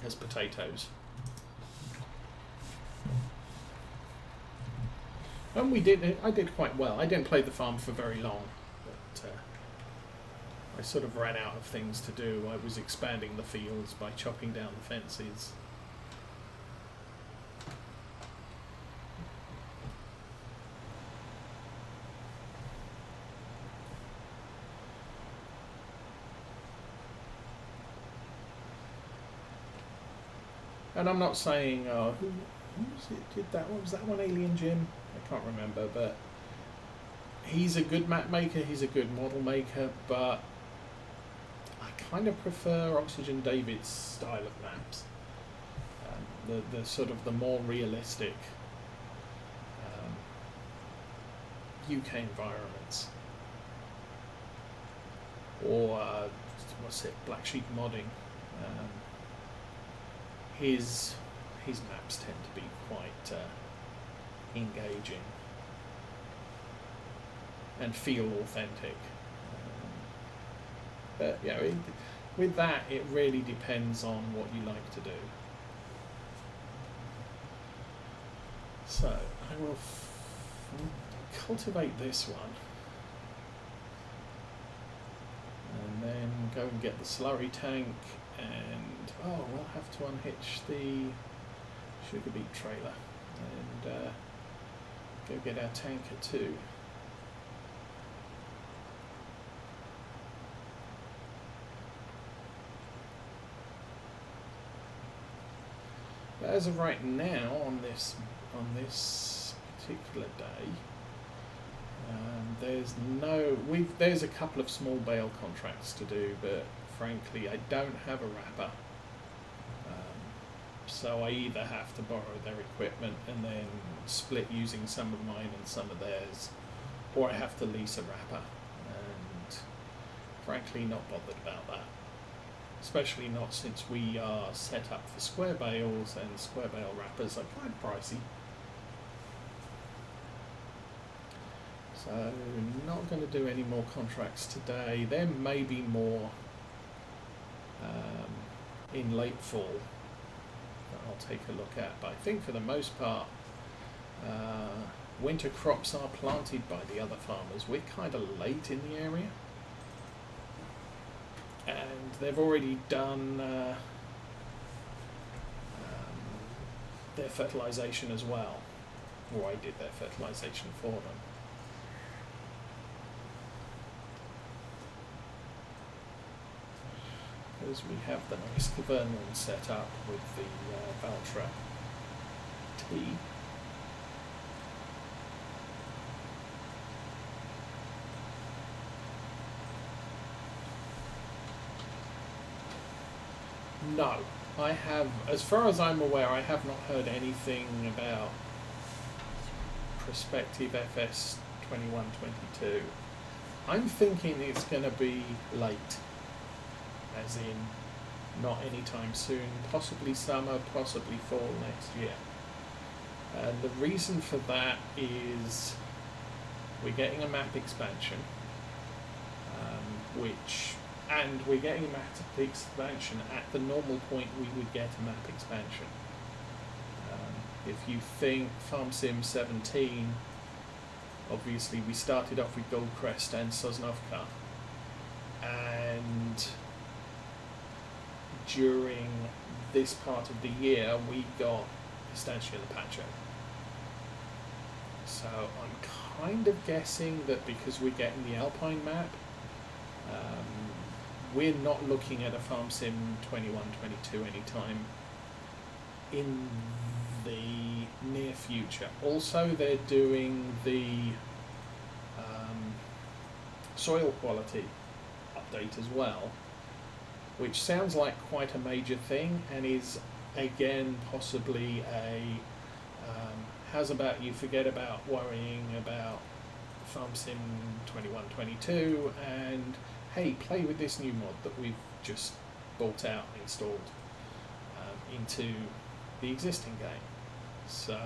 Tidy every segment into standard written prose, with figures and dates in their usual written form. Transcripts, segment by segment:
as potatoes. And I did quite well. I didn't play the farm for very long, but I sort of ran out of things to do. I was expanding the fields by chopping down the fences. And I'm not saying, who was it did that? What was that one? Alien Jim? I can't remember, but he's a good map maker, he's a good model maker, but I kind of prefer Oxygen David's style of maps. The sort of the more realistic UK environments. Or, what's it, Black Sheep Modding. His maps tend to be quite engaging and feel authentic. But yeah, with that, it really depends on what you like to do. So I will cultivate this one, and then go and get the slurry tank. And we'll have to unhitch the sugar beet trailer and go get our tanker too. But as of right now, on this particular day, there's a couple of small bale contracts to do, but frankly, I don't have a wrapper, so I either have to borrow their equipment and then split using some of mine and some of theirs, or I have to lease a wrapper, and frankly not bothered about that, especially not since we are set up for square bales, and square bale wrappers are quite pricey. So not going to do any more contracts today. There may be more in late fall that I'll take a look at, but I think for the most part winter crops are planted by the other farmers. We're kind of late in the area, and they've already done their fertilisation as well, or I did their fertilisation for them. Because we have the nice Cavernon set up with the Valtra T. No, I have, as far as I'm aware, I have not heard anything about prospective FS21-22. I'm thinking it's going to be late. As in, not anytime soon, possibly summer, possibly fall next year. And the reason for that is we're getting a map expansion, and we're getting a map expansion at the normal point we would get a map expansion. If you think Farm Sim 17, obviously we started off with Goldcrest and Sosnovka, and during this part of the year we got Estancia Lepacho. So I'm kind of guessing that because we're getting the Alpine map, we're not looking at a Farm Sim 21-22 anytime in the near future. Also, they're doing the soil quality update as well, which sounds like quite a major thing, and is again possibly a how's about you forget about worrying about Farm Sim 21-22 and hey, play with this new mod that we've just bought out and installed into the existing game. So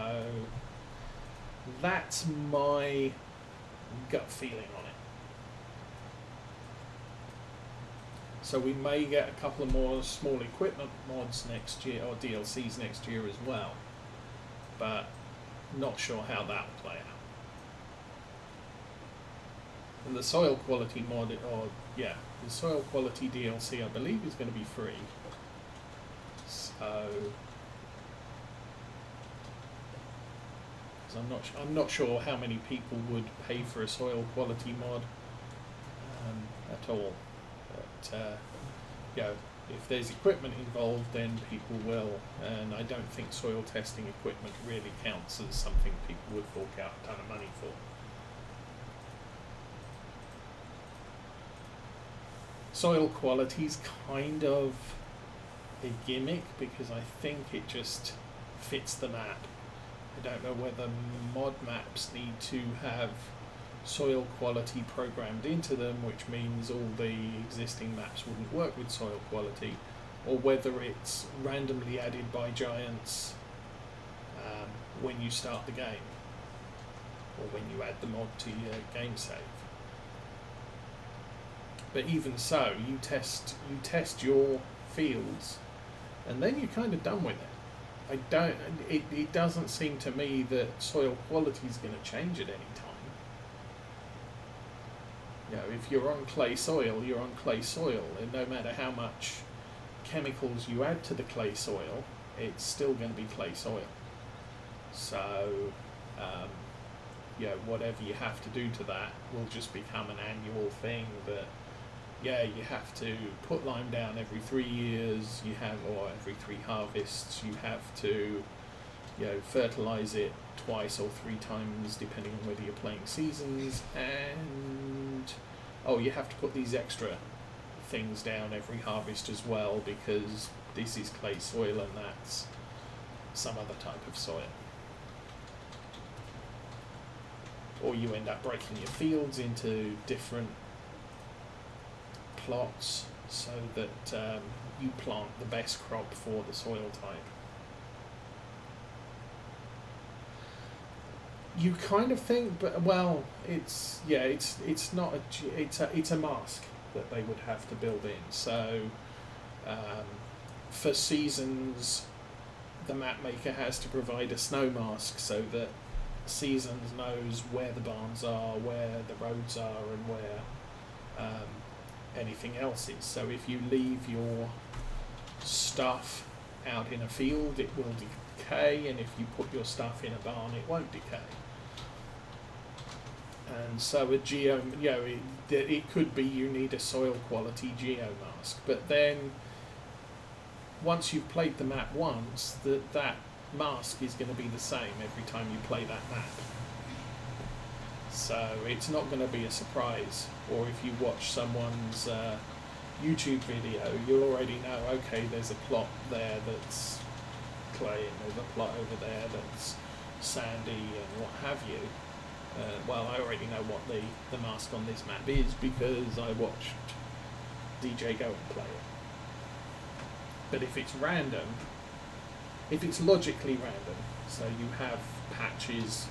that's my gut feeling on it. So we may get a couple of more small equipment mods next year, or DLCs next year as well, but not sure how that will play out. And the soil quality mod, the soil quality DLC, I believe, is going to be free. So, I'm not sure how many people would pay for a soil quality mod at all. But if there's equipment involved, then people will. And I don't think soil testing equipment really counts as something people would fork out a ton of money for. Soil quality's kind of a gimmick because I think it just fits the map. I don't know whether mod maps need to have soil quality programmed into them, which means all the existing maps wouldn't work with soil quality, or whether it's randomly added by giants when you start the game, or when you add the mod to your game save. But even so, you test your fields, and then you're kind of done with it. It doesn't seem to me that soil quality is going to change at any time. If you're on clay soil, you're on clay soil, and no matter how much chemicals you add to the clay soil, it's still going to be clay soil. So, whatever you have to do to that will just become an annual thing that, you have to put lime down every 3 years, or every 3 harvests, you have to, fertilise it twice or 3 times depending on whether you're playing seasons, and you have to put these extra things down every harvest as well because this is clay soil and that's some other type of soil. Or you end up breaking your fields into different plots so that you plant the best crop for the soil type. You kind of think, but it's not it's a mask that they would have to build in. So for seasons, the map maker has to provide a snow mask so that Seasons knows where the barns are, where the roads are, and where anything else is. So if you leave your stuff out in a field, it will decay, and if you put your stuff in a barn, it won't decay. And so a geo, it could be you need a soil quality geo mask, but then once you've played the map once, that mask is going to be the same every time you play that map. So it's not going to be a surprise. Or if you watch someone's YouTube video, you'll already know, okay, there's a plot there that's clay and there's a plot over there that's sandy and what have you. I already know what the mask on this map is because I watched DJ go and play it. But if it's random, if it's logically random, so you have patches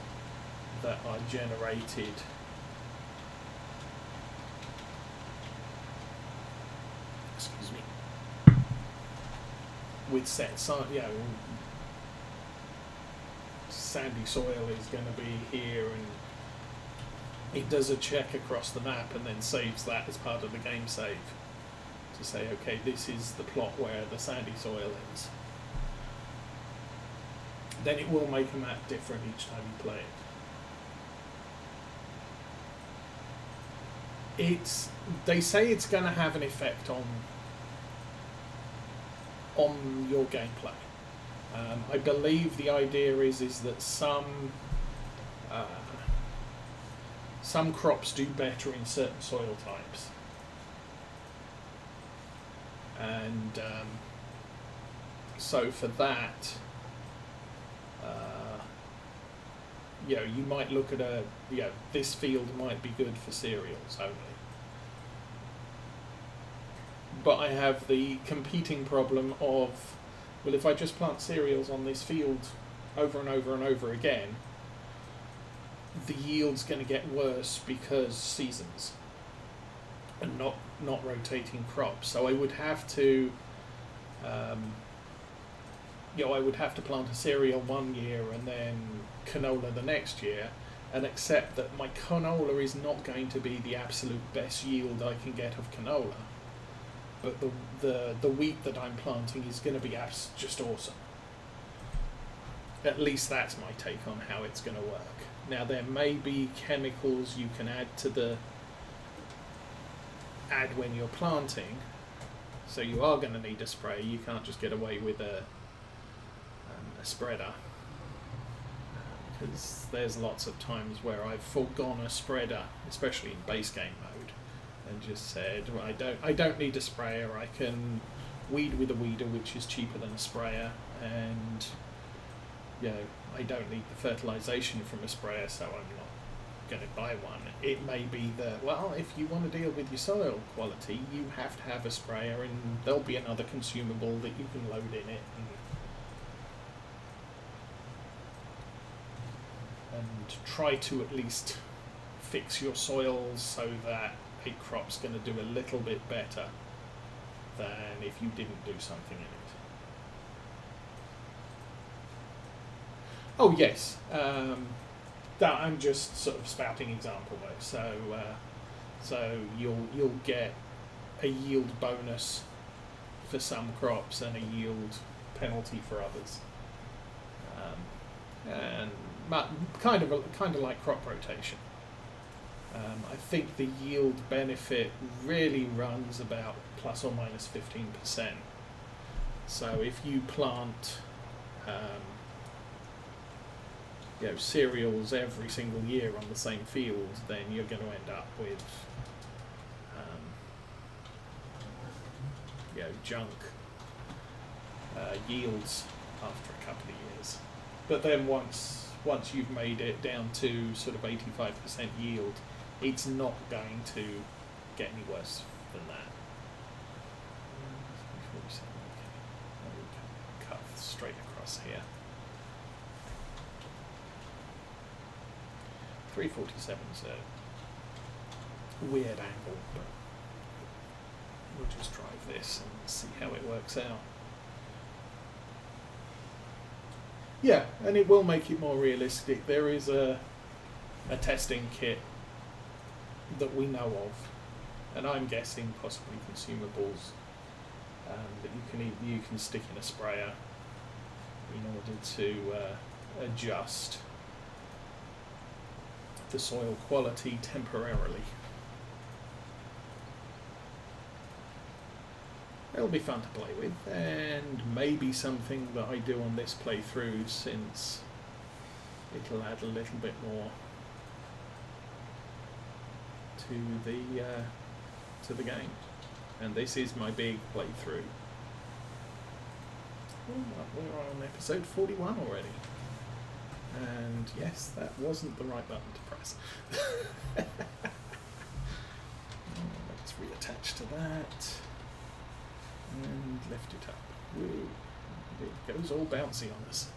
that are generated with set sandy soil is going to be here, and it does a check across the map and then saves that as part of the game save to say, okay, this is the plot where the sandy soil is. Then it will make a map different each time you play it. They say it's going to have an effect on your gameplay. I believe the idea is that some crops do better in certain soil types, and so for that, you might look at this field might be good for cereals only. But I have the competing problem of, well, if I just plant cereals on this field over and over and over again, the yield's going to get worse because seasons, and not not rotating crops. So I would have to, I would have to plant a cereal one year and then canola the next year, and accept that my canola is not going to be the absolute best yield I can get of canola, but the wheat that I'm planting is going to be just awesome. At least that's my take on how it's going to work. Now there may be chemicals you can add when you're planting, so you are going to need a sprayer. You can't just get away with a spreader, because there's lots of times where I've forgone a spreader, especially in base game mode, and just said, well, I don't need a sprayer. I can weed with a weeder, which is cheaper than a sprayer, and I don't need the fertilization from a sprayer, so I'm not going to buy one. It may be that, well, if you want to deal with your soil quality, you have to have a sprayer, and there'll be another consumable that you can load in it, and try to at least fix your soils so that a crop's going to do a little bit better than if you didn't do something in it. Oh yes, that I'm just sort of spouting example though. So you'll get a yield bonus for some crops and a yield penalty for others, and kind of like crop rotation. I think the yield benefit really runs about plus or minus 15%. So if you plant cereals every single year on the same field, then you're going to end up with junk yields after a couple of years. But then once you've made it down to sort of 85% yield, it's not going to get any worse than that. Cut straight across here. 347 is a weird angle, but we'll just drive this and see how it works out. Yeah, and it will make it more realistic. There is a testing kit that we know of, and I'm guessing possibly consumables that you can stick in a sprayer in order to adjust the soil quality temporarily. It'll be fun to play with, and maybe something that I do on this playthrough, since it'll add a little bit more to the game. And this is my big playthrough. We're on episode 41 already. And yes, that wasn't the right button to press. Let's reattach to that. And lift it up. Woo. It goes all bouncy on us.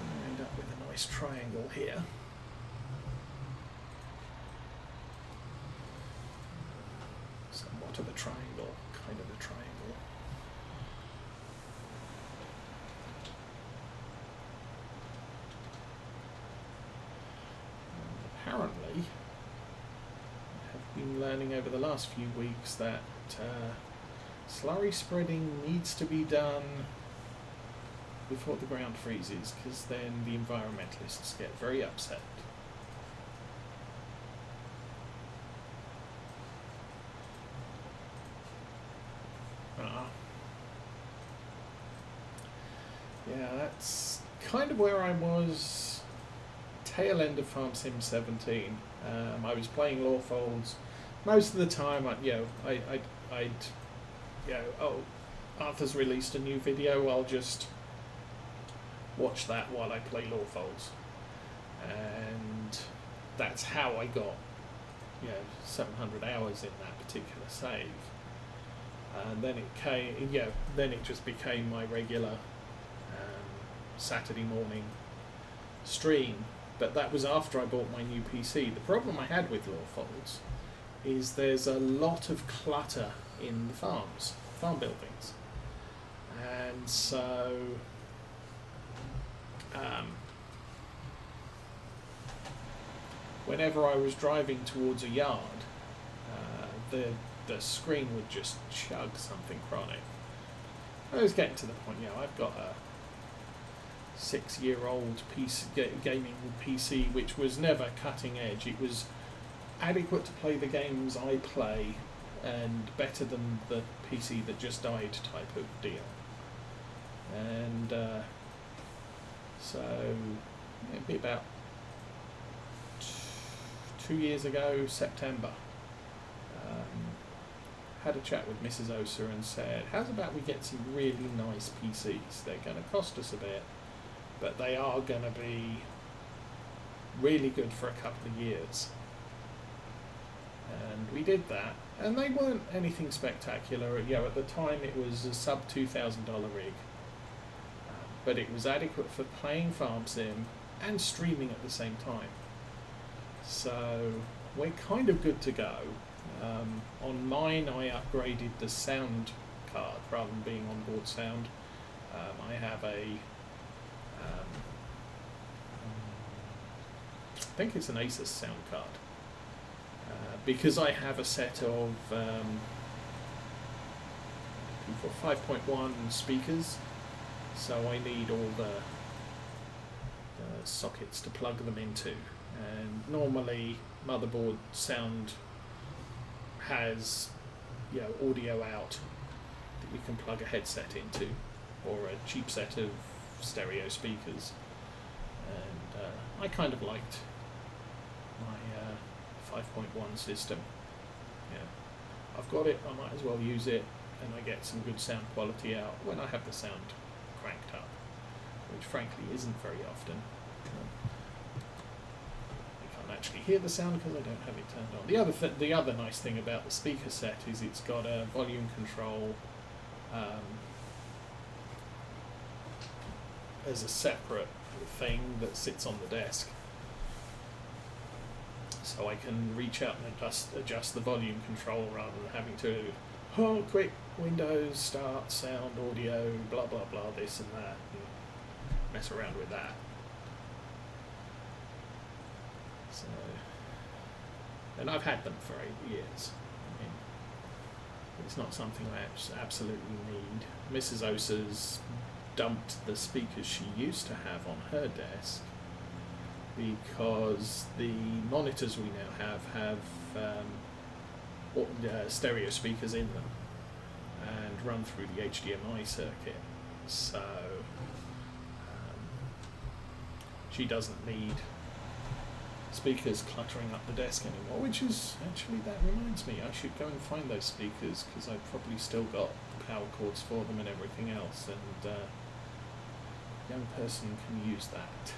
We end up with a nice triangle here. Somewhat of a triangle, kind of a triangle. Apparently, I have been learning over the last few weeks that slurry spreading needs to be done before the ground freezes, because then the environmentalists get very upset. Yeah, that's kind of where I was tail end of Farm Sim 17. I was playing Lawfolds most of the time. Arthur's released a new video, I'll just watch that while I play Lawfolds, and that's how I got 700 hours in that particular save. And then it just became my regular Saturday morning stream, but that was after I bought my new PC. The problem I had with Lawfolds is there's a lot of clutter in the farm buildings, and so whenever I was driving towards a yard, the screen would just chug something chronic. I was getting to the point, I've got a 6-year-old gaming PC which was never cutting edge. It was adequate to play the games I play and better than the PC that just died type of deal. And so it'd be about 2 years ago, September, had a chat with Mrs. Osa and said, how's about we get some really nice PCs? They're going to cost us a bit, but they are going to be really good for a couple of years. And we did that, and they weren't anything spectacular. At the time it was a sub $2,000 rig, but it was adequate for playing farm sim and streaming at the same time. So we're kind of good to go. On mine, I upgraded the sound card rather than being onboard sound. I have a, I think it's an Asus sound card, because I have a set of 5.1 speakers, so I need all the sockets to plug them into. And normally, motherboard sound has audio out that you can plug a headset into, or a cheap set of stereo speakers. And I kind of liked my 5.1 system. I've got it, I might as well use it, and I get some good sound quality out when I have the sound cranked up, which frankly isn't very often. Actually hear the sound because I don't have it turned on. The other nice thing about the speaker set is it's got a volume control as a separate thing that sits on the desk, so I can reach out and adjust the volume control rather than having to quick Windows start sound audio blah blah blah this and that and mess around with that. So, and I've had them for 8 years. I mean, it's not something I absolutely need. Mrs. Osa's dumped the speakers she used to have on her desk because the monitors we now have stereo speakers in them and run through the HDMI circuit. So she doesn't need speakers cluttering up the desk anymore, which is actually, that reminds me, I should go and find those speakers because I've probably still got the power cords for them and everything else, and a young person can use that.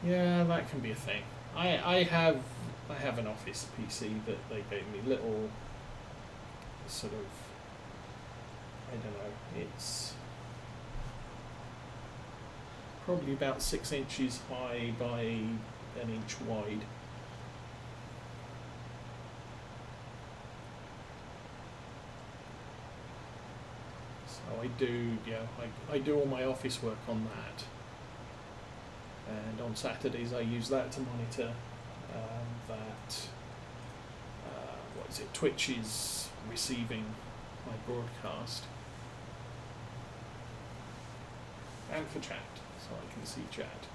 Yeah, that can be a thing. I have an office PC that they gave me, little sort of, I don't know, it's probably about 6 inches high by an inch wide. So I do, I do all my office work on that. And on Saturdays I use that to monitor Twitch is receiving my broadcast, and for chat, so I can see chat.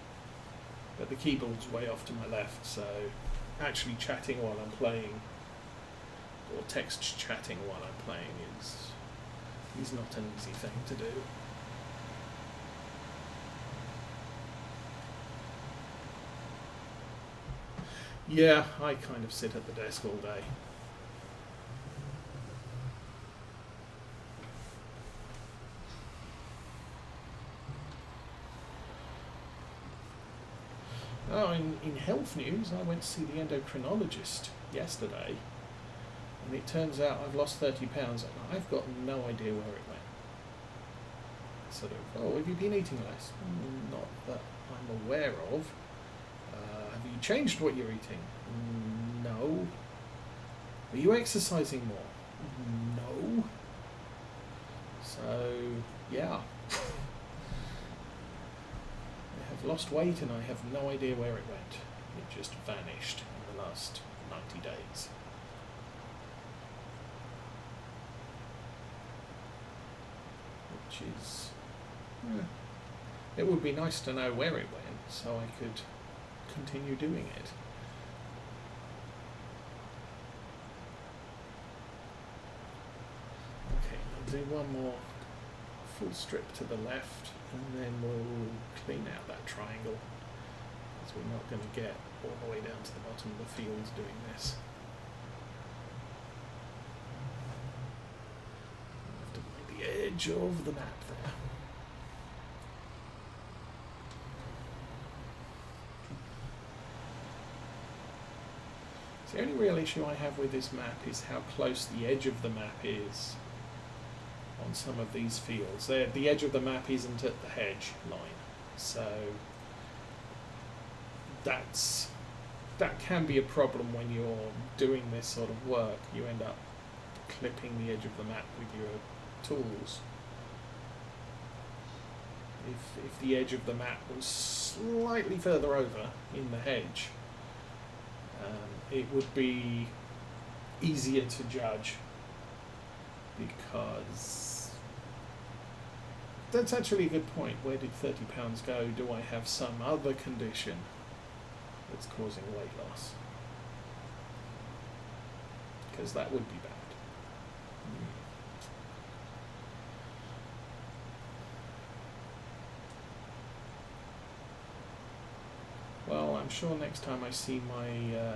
But the keyboard's way off to my left, so actually chatting while I'm playing, or text chatting while I'm playing, is not an easy thing to do. Yeah, I kind of sit at the desk all day. Well, in health news, I went to see the endocrinologist yesterday, and it turns out I've lost 30 pounds, and I've got no idea where it went. Sort of, oh, have you been eating less? Not that I'm aware of. Have you changed what you're eating? No. Are you exercising more? No. So, yeah. I have lost weight and I have no idea where it went. It just vanished in the last 90 days. Which is... it would be nice to know where it went so I could continue doing it. Okay, I'll do one more full strip to the left and then we'll clean out that triangle, because we're not going to get all the way down to the bottom of the field doing this. I have to find the edge of the map there. The only real issue I have with this map is how close the edge of the map is on some of these fields. The edge of the map isn't at the hedge line, so that can be a problem when you're doing this sort of work. You end up clipping the edge of the map with your tools. If the edge of the map was slightly further over in the hedge, it would be easier to judge, because that's actually a good point. Where did 30 pounds go? Do I have some other condition that's causing weight loss? Because that would be bad. Well, I'm sure next time I see my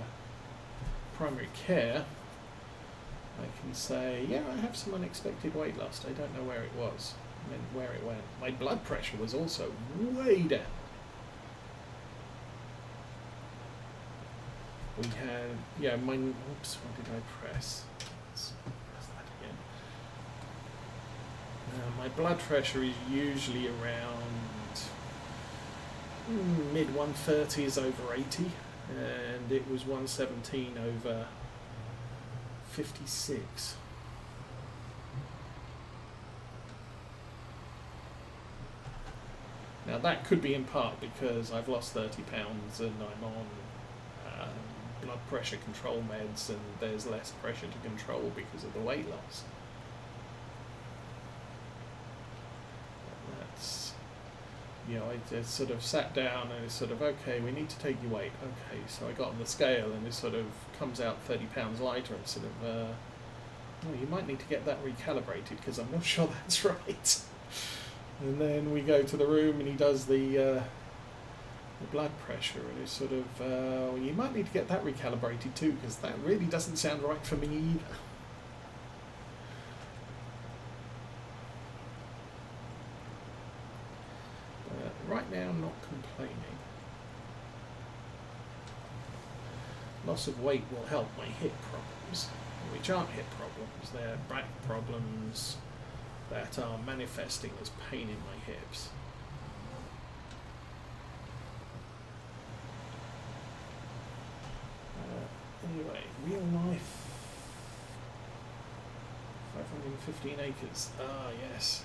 primary care, I can say, yeah, I have some unexpected weight loss. I don't know where it was, and where it went. My blood pressure was also way down. We had, yeah, oops, what did I press? Let's press that again. My blood pressure is usually around mid 130s over 80, and it was 117 over 56. Now that could be in part because I've lost 30 pounds and I'm on blood pressure control meds, and there's less pressure to control because of the weight loss. That's, you know, I just sort of sat down and it's sort of, okay, we need to take your weight. Okay, so I got on the scale and it sort of comes out 30 pounds lighter, and sort of, oh, you might need to get that recalibrated because I'm not sure that's right. And then we go to the room and he does the blood pressure, and it's sort of, well, you might need to get that recalibrated too because that really doesn't sound right for me either. Right now I'm not complaining. Loss of weight will help my hip problems, which aren't hip problems, they're back problems that are manifesting as pain in my hips. Anyway, real life, 515 acres, ah yes.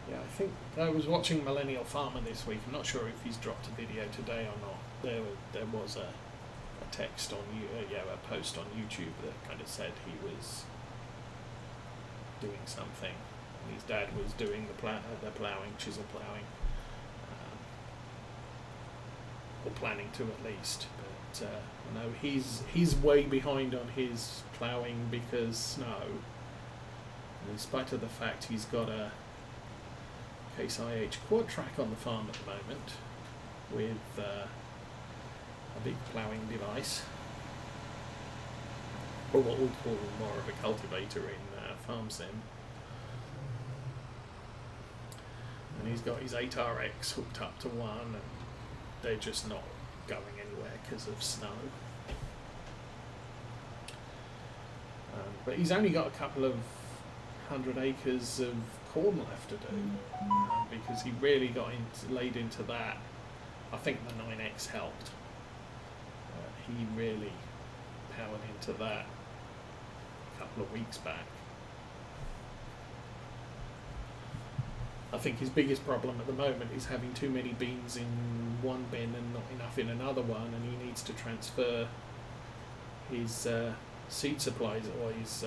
Yeah, I think I was watching Millennial Farmer this week. I'm not sure if he's dropped a video today or not. There was a text on a post on YouTube that kind of said he was doing something, and his dad was doing the ploughing, chisel ploughing, or planning to at least. But I know he's way behind on his ploughing because snow. And in spite of the fact he's got a Case IH quad track on the farm at the moment with a big ploughing device, or what we call more of a cultivator in Farm Sim. And he's got his 8RX hooked up to one, and they're just not going anywhere because of snow. But he's only got a couple of 100 acres of corn left to do, because he really got laid into that. I think the 9X helped. He really powered into that a couple of weeks back. I think his biggest problem at the moment is having too many beans in one bin and not enough in another one, and he needs to transfer his seed supplies or his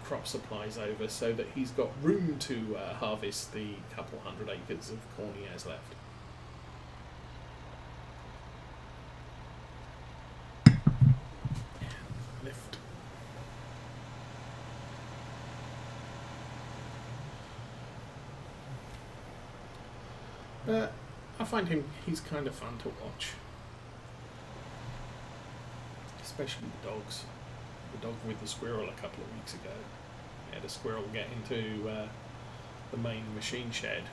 crop supplies over so that he's got room to harvest the couple 100 acres of corn he has left. Lift. But I find he's kind of fun to watch, especially the dogs. The dog with the squirrel a couple of weeks ago. We had a squirrel get into the main machine shed.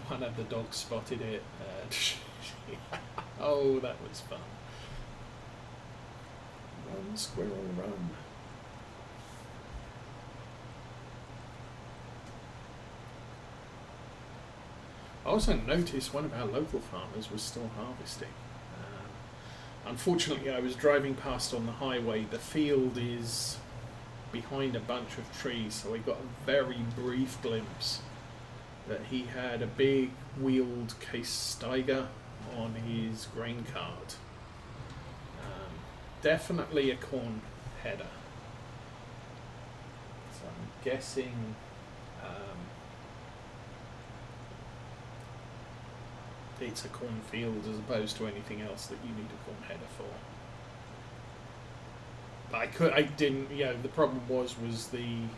One of the dogs spotted it. Oh, that was fun. Run, squirrel, run. I also noticed one of our local farmers was still harvesting. Unfortunately, I was driving past on the highway. The field is behind a bunch of trees, so I got a very brief glimpse that he had a big wheeled case Steiger on his grain cart. Definitely a corn header. So I'm guessing it's a cornfield as opposed to anything else that you need a corn header for. But I didn't, the problem was the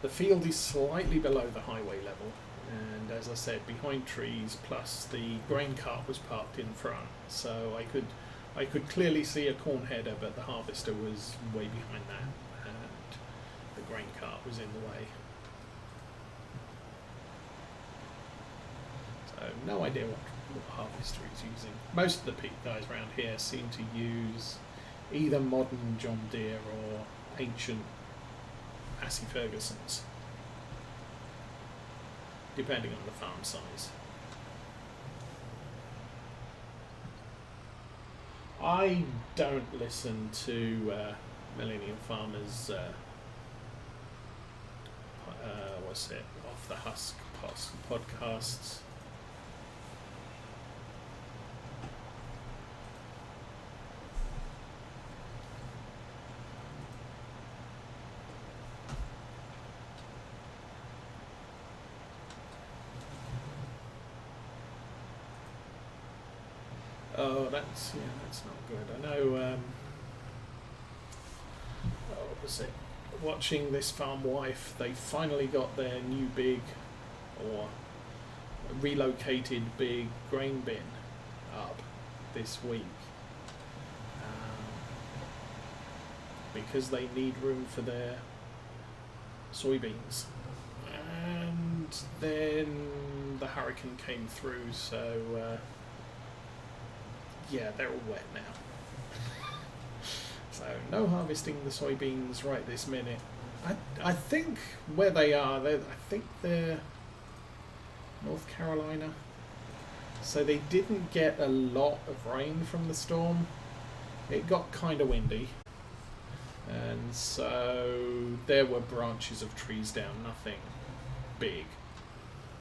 field is slightly below the highway level, and as I said, behind trees, plus the grain cart was parked in front, so I could clearly see a corn header, but the harvester was way behind that, and the grain cart was in the way. So no idea what harvester he's using. Most of the guys around here seem to use either modern John Deere or ancient Massey Fergusons, depending on the farm size. I don't listen to Millennial Farmer's Off the Husk podcasts. Oh, that's not good. I know. What was it? Watching This Farm Wife, they finally got their new big, or relocated big grain bin up this week, because they need room for their soybeans. And then the hurricane came through, so they're all wet now. So no harvesting the soybeans right this minute. I think where they are, I think they're North Carolina. So they didn't get a lot of rain from the storm. It got kind of windy. And so there were branches of trees down, nothing big.